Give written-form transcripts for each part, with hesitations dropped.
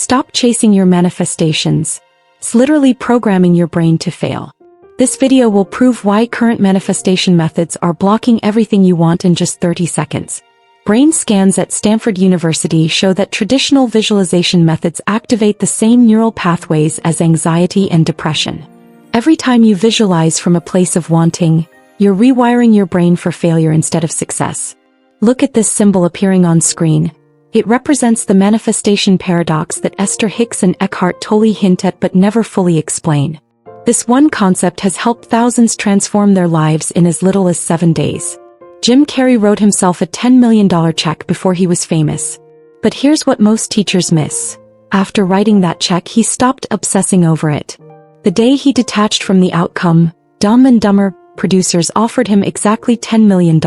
Stop chasing your manifestations. It's literally programming your brain to fail. This video will prove why current manifestation methods are blocking everything you want in just 30 seconds. Brain scans at Stanford University show that traditional visualization methods activate the same neural pathways as anxiety and depression. Every time you visualize from a place of wanting, you're rewiring your brain for failure instead of success. Look at this symbol appearing on screen. It represents the manifestation paradox that Abraham Hicks and Eckhart Tolle hint at but never fully explain. This one concept has helped thousands transform their lives in as little as 7 days. Jim Carrey wrote himself a $10 million check before he was famous. But here's what most teachers miss. After writing that check, he stopped obsessing over it. The day he detached from the outcome, Dumb and Dumber producers offered him exactly $10 million.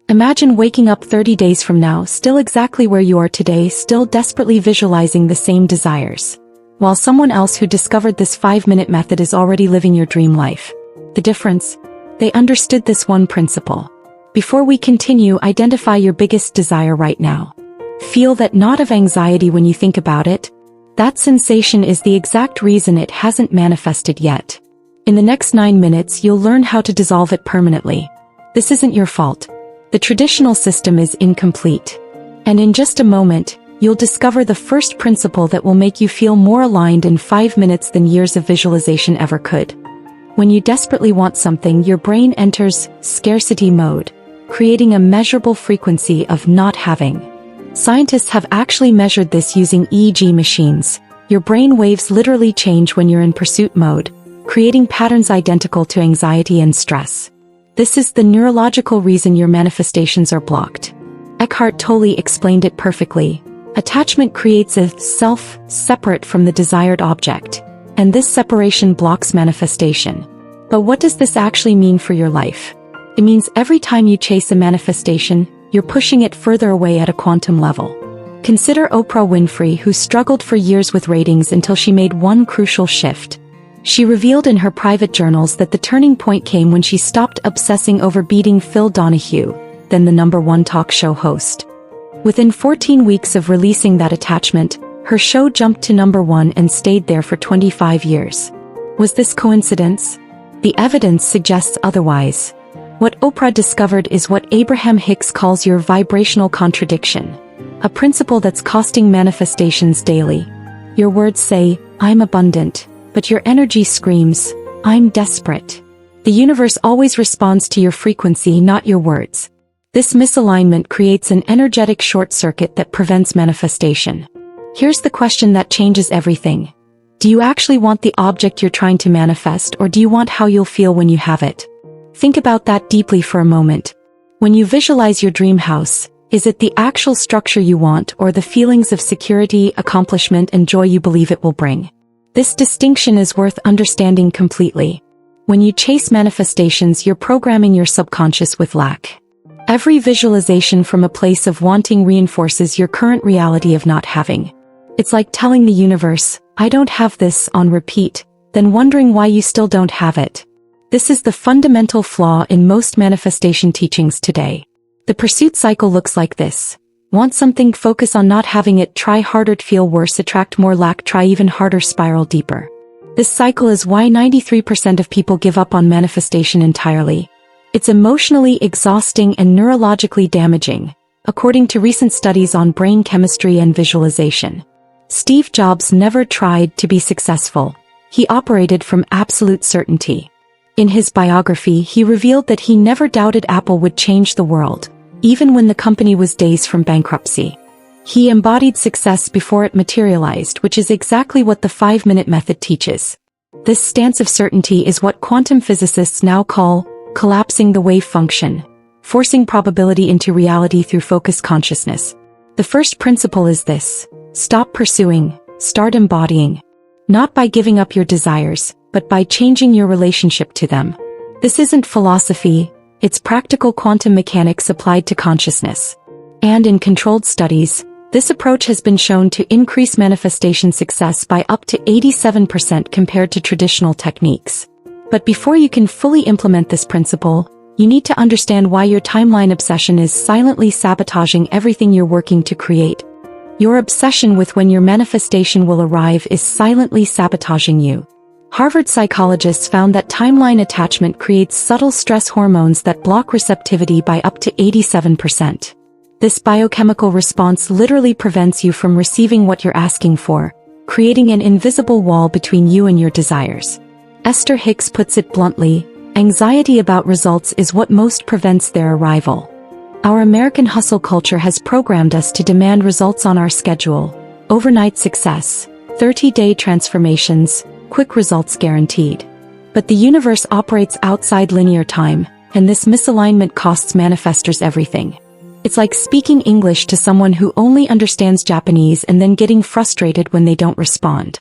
Imagine waking up 30 days from now, still exactly where you are today, still desperately visualizing the same desires, while someone else who discovered this 5-minute method is already living your dream life. The difference? They understood this one principle. Before we continue, identify your biggest desire right now. Feel that knot of anxiety when you think about it. That sensation is the exact reason it hasn't manifested yet. In the next 9 minutes, you'll learn how to dissolve it permanently. This isn't your fault. The traditional system is incomplete. And in just a moment, you'll discover the first principle that will make you feel more aligned in 5 minutes than years of visualization ever could. When you desperately want something, your brain enters scarcity mode, creating a measurable frequency of not having. Scientists have actually measured this using EEG machines. Your brain waves literally change when you're in pursuit mode, creating patterns identical to anxiety and stress. This is the neurological reason your manifestations are blocked. Eckhart Tolle explained it perfectly. Attachment creates a self separate from the desired object, and this separation blocks manifestation. But what does this actually mean for your life? It means every time you chase a manifestation, you're pushing it further away at a quantum level. Consider Oprah Winfrey, who struggled for years with ratings until she made one crucial shift. She revealed in her private journals that the turning point came when she stopped obsessing over beating Phil Donahue, then the #1 talk show host. Within 14 weeks of releasing that attachment, her show jumped to #1 and stayed there for 25 years. Was this coincidence? The evidence suggests otherwise. What Oprah discovered is what Abraham Hicks calls your vibrational contradiction, a principle that's costing manifestations daily. Your words say, "I'm abundant," but your energy screams, "I'm desperate." The universe always responds to your frequency, not your words. This misalignment creates an energetic short circuit that prevents manifestation. Here's the question that changes everything. Do you actually want the object you're trying to manifest, or do you want how you'll feel when you have it? Think about that deeply for a moment. When you visualize your dream house, is it the actual structure you want, or the feelings of security, accomplishment, and joy you believe it will bring? This distinction is worth understanding completely. When you chase manifestations, you're programming your subconscious with lack. Every visualization from a place of wanting reinforces your current reality of not having. It's like telling the universe, "I don't have this," on repeat, then wondering why you still don't have it. This is the fundamental flaw in most manifestation teachings today. The pursuit cycle looks like this. Want something, focus on not having it, try harder, feel worse, attract more lack, try even harder, spiral deeper. This cycle is why 93% of people give up on manifestation entirely. It's emotionally exhausting and neurologically damaging, according to recent studies on brain chemistry and visualization. Steve Jobs never tried to be successful. He operated from absolute certainty. In his biography, he revealed that he never doubted Apple would change the world, even when the company was days from bankruptcy. He embodied success before it materialized, which is exactly what the 5-minute method teaches. This stance of certainty is what quantum physicists now call collapsing the wave function, forcing probability into reality through focused consciousness. The first principle is this: stop pursuing, start embodying. Not by giving up your desires, but by changing your relationship to them. This isn't philosophy, it's practical quantum mechanics applied to consciousness. And in controlled studies, this approach has been shown to increase manifestation success by up to 87% compared to traditional techniques. But before you can fully implement this principle, you need to understand why your timeline obsession is silently sabotaging everything you're working to create. Your obsession with when your manifestation will arrive is silently sabotaging you. Harvard psychologists found that timeline attachment creates subtle stress hormones that block receptivity by up to 87%. This biochemical response literally prevents you from receiving what you're asking for, creating an invisible wall between you and your desires. Esther Hicks puts it bluntly, anxiety about results is what most prevents their arrival. Our American hustle culture has programmed us to demand results on our schedule: overnight success, 30-day transformations, quick results guaranteed. But the universe operates outside linear time, and this misalignment costs manifestors everything. It's like speaking English to someone who only understands Japanese and then getting frustrated when they don't respond.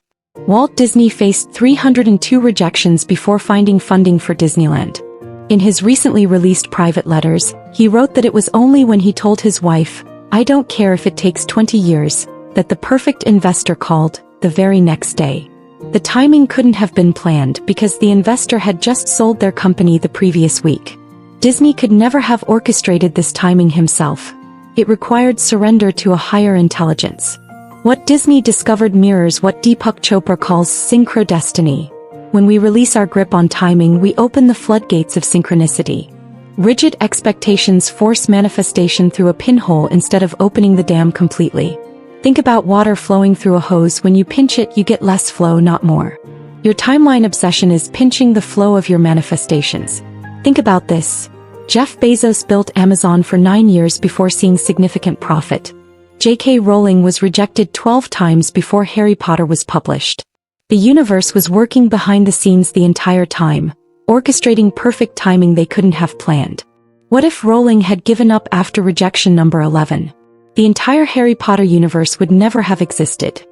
Walt Disney faced 302 rejections before finding funding for Disneyland. In his recently released private letters, he wrote that it was only when he told his wife, "I don't care if it takes 20 years, that the perfect investor called, the very next day. The timing couldn't have been planned because the investor had just sold their company the previous week. Disney could never have orchestrated this timing himself. It required surrender to a higher intelligence." What Disney discovered mirrors what Deepak Chopra calls synchrodestiny. When we release our grip on timing, we open the floodgates of synchronicity. Rigid expectations force manifestation through a pinhole instead of opening the dam completely. Think about water flowing through a hose. When you pinch it, you get less flow, not more. Your timeline obsession is pinching the flow of your manifestations. Think about this. Jeff Bezos built Amazon for 9 years before seeing significant profit. J.K. Rowling was rejected 12 times before Harry Potter was published. The universe was working behind the scenes the entire time, orchestrating perfect timing they couldn't have planned. What if Rowling had given up after rejection number 11? The entire Harry Potter universe would never have existed.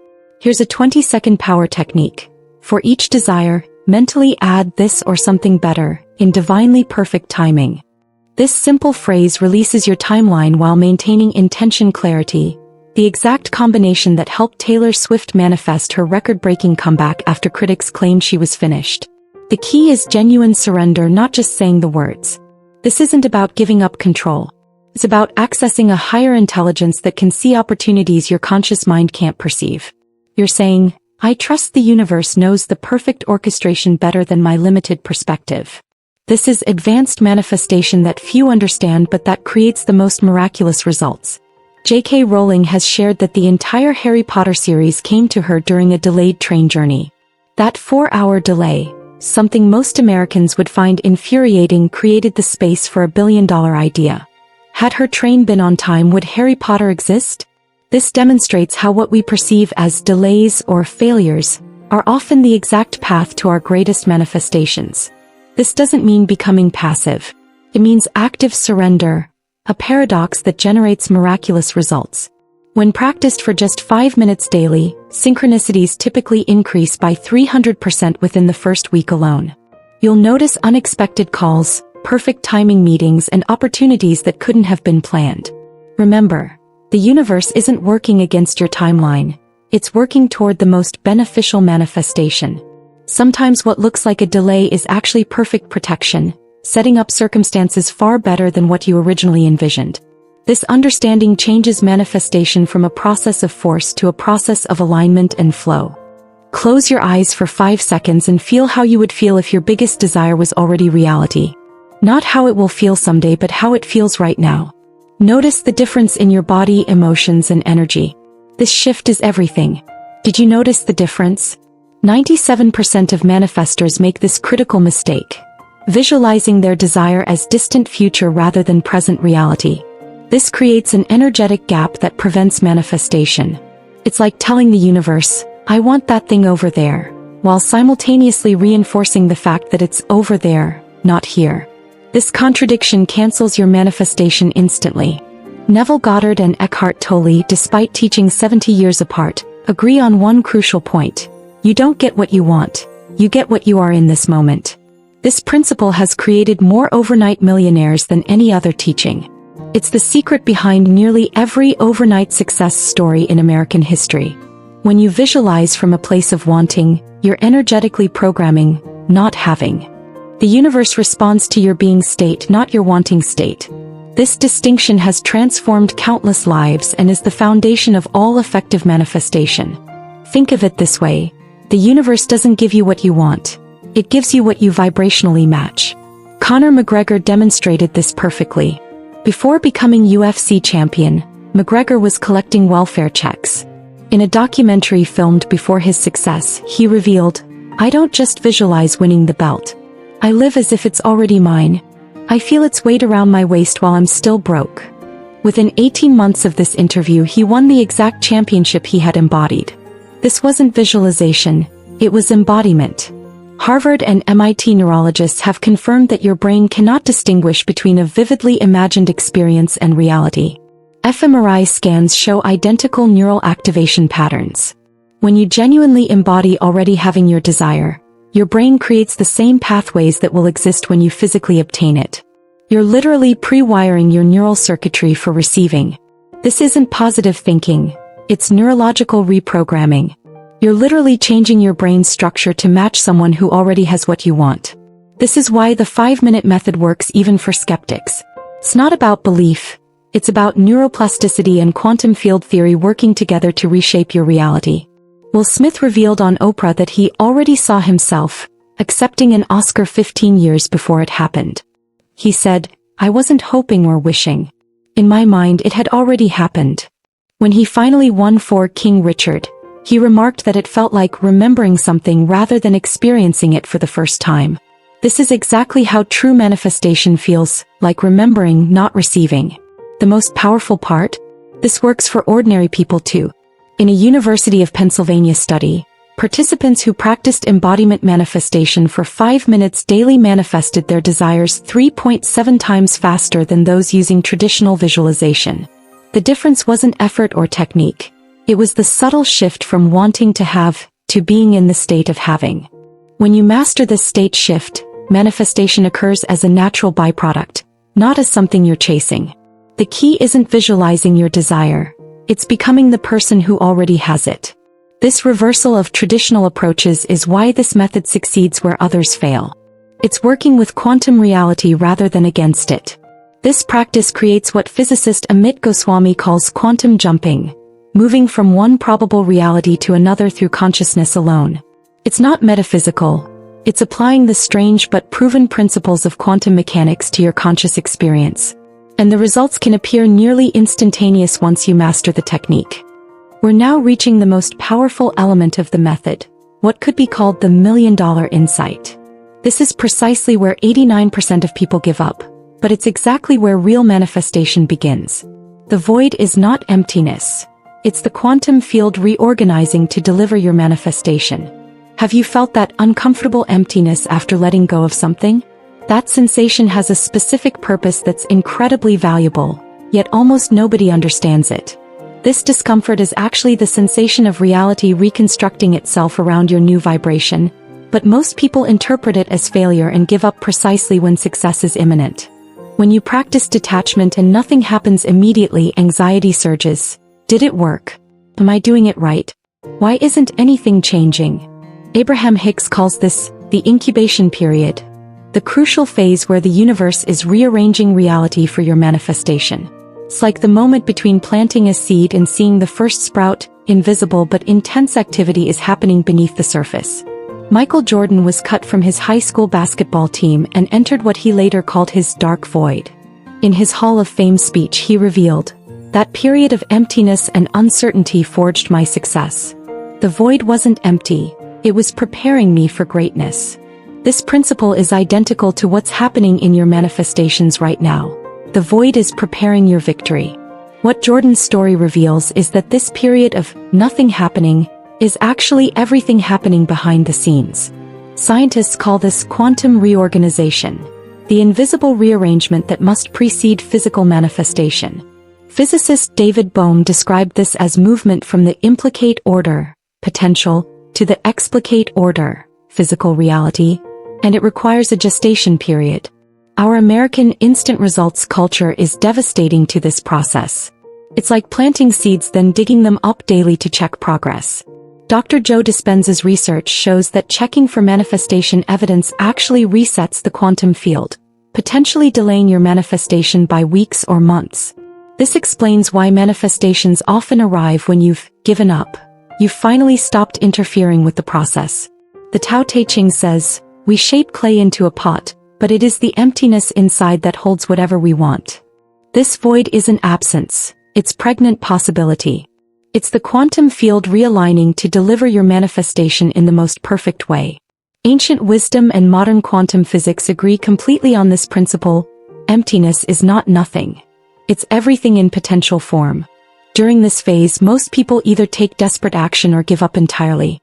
Here's a 20-second power technique. For each desire, mentally add this or something better, in divinely perfect timing. This simple phrase releases your timeline while maintaining intention clarity, the exact combination that helped Taylor Swift manifest her record-breaking comeback after critics claimed she was finished. The key is genuine surrender, not just saying the words. This isn't about giving up control. It's about accessing a higher intelligence that can see opportunities your conscious mind can't perceive. You're saying, "I trust the universe knows the perfect orchestration better than my limited perspective." This is advanced manifestation that few understand, but that creates the most miraculous results. J.K. Rowling has shared that the entire Harry Potter series came to her during a delayed train journey. That 4-hour delay, something most Americans would find infuriating, created the space for a billion-dollar idea. Had her train been on time, would Harry Potter exist? This demonstrates how what we perceive as delays or failures are often the exact path to our greatest manifestations. This doesn't mean becoming passive. It means active surrender, a paradox that generates miraculous results. When practiced for just 5 minutes daily, synchronicities typically increase by 300% within the first week alone. You'll notice unexpected calls, perfect timing meetings, and opportunities that couldn't have been planned. Remember, the universe isn't working against your timeline. It's working toward the most beneficial manifestation. Sometimes what looks like a delay is actually perfect protection, setting up circumstances far better than what you originally envisioned. This understanding changes manifestation from a process of force to a process of alignment and flow. Close your eyes for 5 seconds and feel how you would feel if your biggest desire was already reality. Not how it will feel someday, but how it feels right now. Notice the difference in your body, emotions, and energy. This shift is everything. Did you notice the difference? 97% of manifestors make this critical mistake, visualizing their desire as distant future rather than present reality. This creates an energetic gap that prevents manifestation. It's like telling the universe, "I want that thing over there," while simultaneously reinforcing the fact that it's over there, not here. This contradiction cancels your manifestation instantly. Neville Goddard and Eckhart Tolle, despite teaching 70 years apart, agree on one crucial point. You don't get what you want. You get what you are in this moment. This principle has created more overnight millionaires than any other teaching. It's the secret behind nearly every overnight success story in American history. When you visualize from a place of wanting, you're energetically programming, not having. The universe responds to your being state, not your wanting state. This distinction has transformed countless lives and is the foundation of all effective manifestation. Think of it this way: the universe doesn't give you what you want. It gives you what you vibrationally match. Conor McGregor demonstrated this perfectly. Before becoming UFC champion, McGregor was collecting welfare checks. In a documentary filmed before his success, he revealed, "I don't just visualize winning the belt. I live as if it's already mine. I feel its weight around my waist while I'm still broke." Within 18 months of this interview, he won the exact championship he had embodied. This wasn't visualization, it was embodiment. Harvard and MIT neurologists have confirmed that your brain cannot distinguish between a vividly imagined experience and reality. fMRI scans show identical neural activation patterns. When you genuinely embody already having your desire, your brain creates the same pathways that will exist when you physically obtain it. You're literally pre-wiring your neural circuitry for receiving. This isn't positive thinking, it's neurological reprogramming. You're literally changing your brain's structure to match someone who already has what you want. This is why the 5-minute method works even for skeptics. It's not about belief, it's about neuroplasticity and quantum field theory working together to reshape your reality. Will Smith revealed on Oprah that he already saw himself accepting an Oscar 15 years before it happened. He said, "I wasn't hoping or wishing. In my mind it had already happened." When he finally won for King Richard, he remarked that it felt like remembering something rather than experiencing it for the first time. This is exactly how true manifestation feels, like remembering, not receiving. The most powerful part? This works for ordinary people too. In a University of Pennsylvania study, participants who practiced embodiment manifestation for 5 minutes daily manifested their desires 3.7 times faster than those using traditional visualization. The difference wasn't effort or technique. It was the subtle shift from wanting to have, to being in the state of having. When you master this state shift, manifestation occurs as a natural byproduct, not as something you're chasing. The key isn't visualizing your desire. It's becoming the person who already has it. This reversal of traditional approaches is why this method succeeds where others fail. It's working with quantum reality rather than against it. This practice creates what physicist Amit Goswami calls quantum jumping, moving from one probable reality to another through consciousness alone. It's not metaphysical. It's applying the strange but proven principles of quantum mechanics to your conscious experience. And the results can appear nearly instantaneous once you master the technique. We're now reaching the most powerful element of the method, what could be called the $1 million insight. This is precisely where 89% of people give up, but it's exactly where real manifestation begins. The void is not emptiness. It's the quantum field reorganizing to deliver your manifestation. Have you felt that uncomfortable emptiness after letting go of something? That sensation has a specific purpose that's incredibly valuable, yet almost nobody understands it. This discomfort is actually the sensation of reality reconstructing itself around your new vibration, but most people interpret it as failure and give up precisely when success is imminent. When you practice detachment and nothing happens immediately, anxiety surges. Did it work? Am I doing it right? Why isn't anything changing? Abraham Hicks calls this the incubation period, the crucial phase where the universe is rearranging reality for your manifestation. It's like the moment between planting a seed and seeing the first sprout. Invisible but intense activity is happening beneath the surface. Michael Jordan was cut from his high school basketball team and entered what he later called his dark void. In his Hall of Fame speech, he revealed, "That period of emptiness and uncertainty forged my success. The void wasn't empty, it was preparing me for greatness." This principle is identical to what's happening in your manifestations right now. The void is preparing your victory. What Jordan's story reveals is that this period of nothing happening is actually everything happening behind the scenes. Scientists call this quantum reorganization, the invisible rearrangement that must precede physical manifestation. Physicist David Bohm described this as movement from the implicate order, potential, to the explicate order, physical reality, and it requires a gestation period. Our American instant results culture is devastating to this process. It's like planting seeds then digging them up daily to check progress. Dr. Joe Dispenza's research shows that checking for manifestation evidence actually resets the quantum field. potentially delaying your manifestation by weeks or months. This explains why manifestations often arrive when you've given up. You've finally stopped interfering with the process. The Tao Te Ching says, "We shape clay into a pot, but it is the emptiness inside that holds whatever we want." This void isn't absence, it's pregnant possibility. It's the quantum field realigning to deliver your manifestation in the most perfect way. Ancient wisdom and modern quantum physics agree completely on this principle. Emptiness is not nothing. It's everything in potential form. During this phase, most people either take desperate action or give up entirely.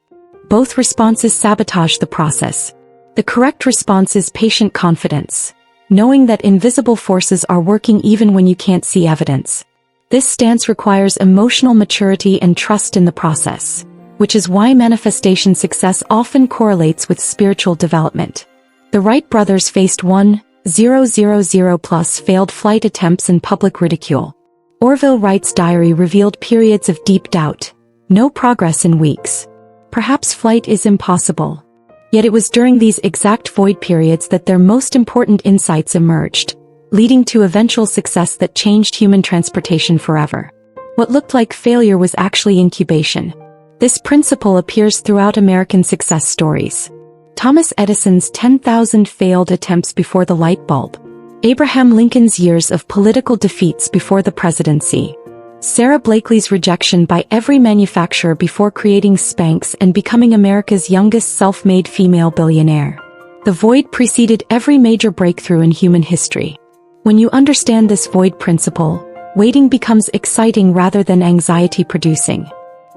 Both responses sabotage the process. The correct response is patient confidence, knowing that invisible forces are working even when you can't see evidence. This stance requires emotional maturity and trust in the process, which is why manifestation success often correlates with spiritual development. The Wright brothers faced 1,000+ failed flight attempts and public ridicule. Orville Wright's diary revealed periods of deep doubt, no progress in weeks. Perhaps flight is impossible. Yet it was during these exact void periods that their most important insights emerged, leading to eventual success that changed human transportation forever. What looked like failure was actually incubation. This principle appears throughout American success stories. Thomas Edison's 10,000 failed attempts before the light bulb. Abraham Lincoln's years of political defeats before the presidency. Sarah Blakely's rejection by every manufacturer before creating Spanx and becoming America's youngest self-made female billionaire. The void preceded every major breakthrough in human history. When you understand this void principle, waiting becomes exciting rather than anxiety-producing.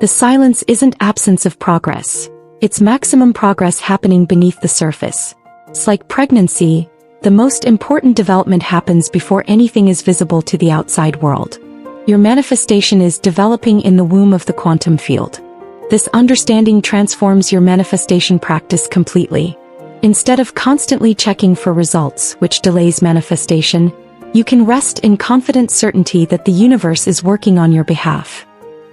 The silence isn't absence of progress. It's maximum progress happening beneath the surface. It's like pregnancy. The most important development happens before anything is visible to the outside world. Your manifestation is developing in the womb of the quantum field. This understanding transforms your manifestation practice completely. Instead of constantly checking for results, which delays manifestation, you can rest in confident certainty that the universe is working on your behalf.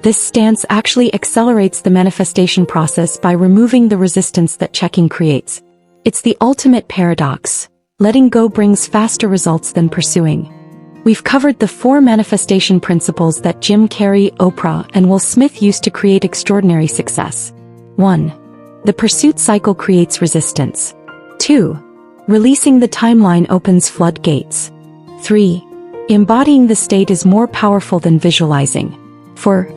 This stance actually accelerates the manifestation process by removing the resistance that checking creates. It's the ultimate paradox. Letting go brings faster results than pursuing. We've covered the 4 manifestation principles that Jim Carrey, Oprah, and Will Smith used to create extraordinary success. 1. The pursuit cycle creates resistance. 2. Releasing the timeline opens floodgates. 3. Embodying the state is more powerful than visualizing. 4.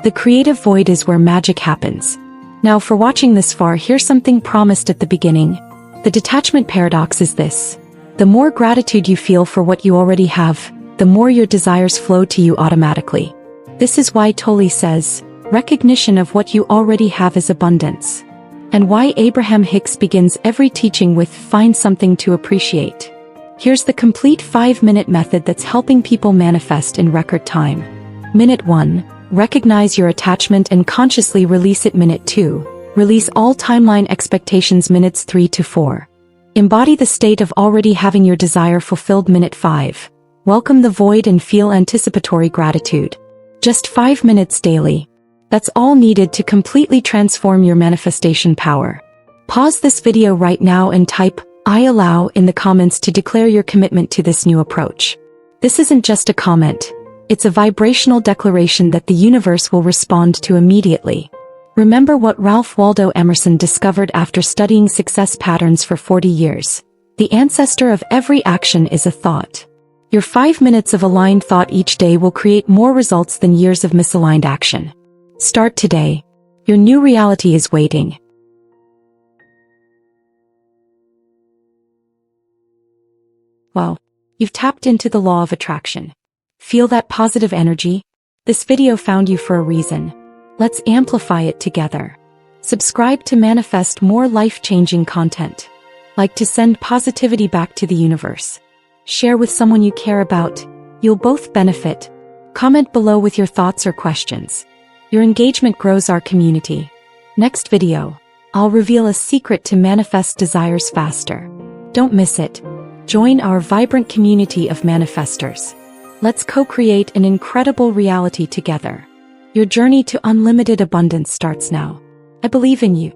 The creative void is where magic happens. Now for watching this far, here's something promised at the beginning. The detachment paradox is this. The more gratitude you feel for what you already have, the more your desires flow to you automatically. This is why Tolle says, recognition of what you already have is abundance. And why Abraham Hicks begins every teaching with find something to appreciate. Here's the complete 5-minute method that's helping people manifest in record time. Minute 1. Recognize your attachment and consciously release it. Minute 2. Release all timeline expectations. Minutes 3 to 4. Embody the state of already having your desire fulfilled. Minute 5. Welcome the void and feel anticipatory gratitude. Just 5 minutes daily. That's all needed to completely transform your manifestation power. Pause this video right now and type, "I allow" in the comments to declare your commitment to this new approach. This isn't just a comment. It's a vibrational declaration that the universe will respond to immediately. Remember what Ralph Waldo Emerson discovered after studying success patterns for 40 years. The ancestor of every action is a thought. Your 5 minutes of aligned thought each day will create more results than years of misaligned action. Start today. Your new reality is waiting. Wow, you've tapped into the law of attraction. Feel that positive energy? This video found you for a reason. Let's amplify it together. Subscribe to manifest more life-changing content. Like to send positivity back to the universe. Share with someone you care about. You'll both benefit. Comment below with your thoughts or questions. Your engagement grows our community. Next video, I'll reveal a secret to manifest desires faster. Don't miss it. Join our vibrant community of manifestors. Let's co-create an incredible reality together. Your journey to unlimited abundance starts now. I believe in you.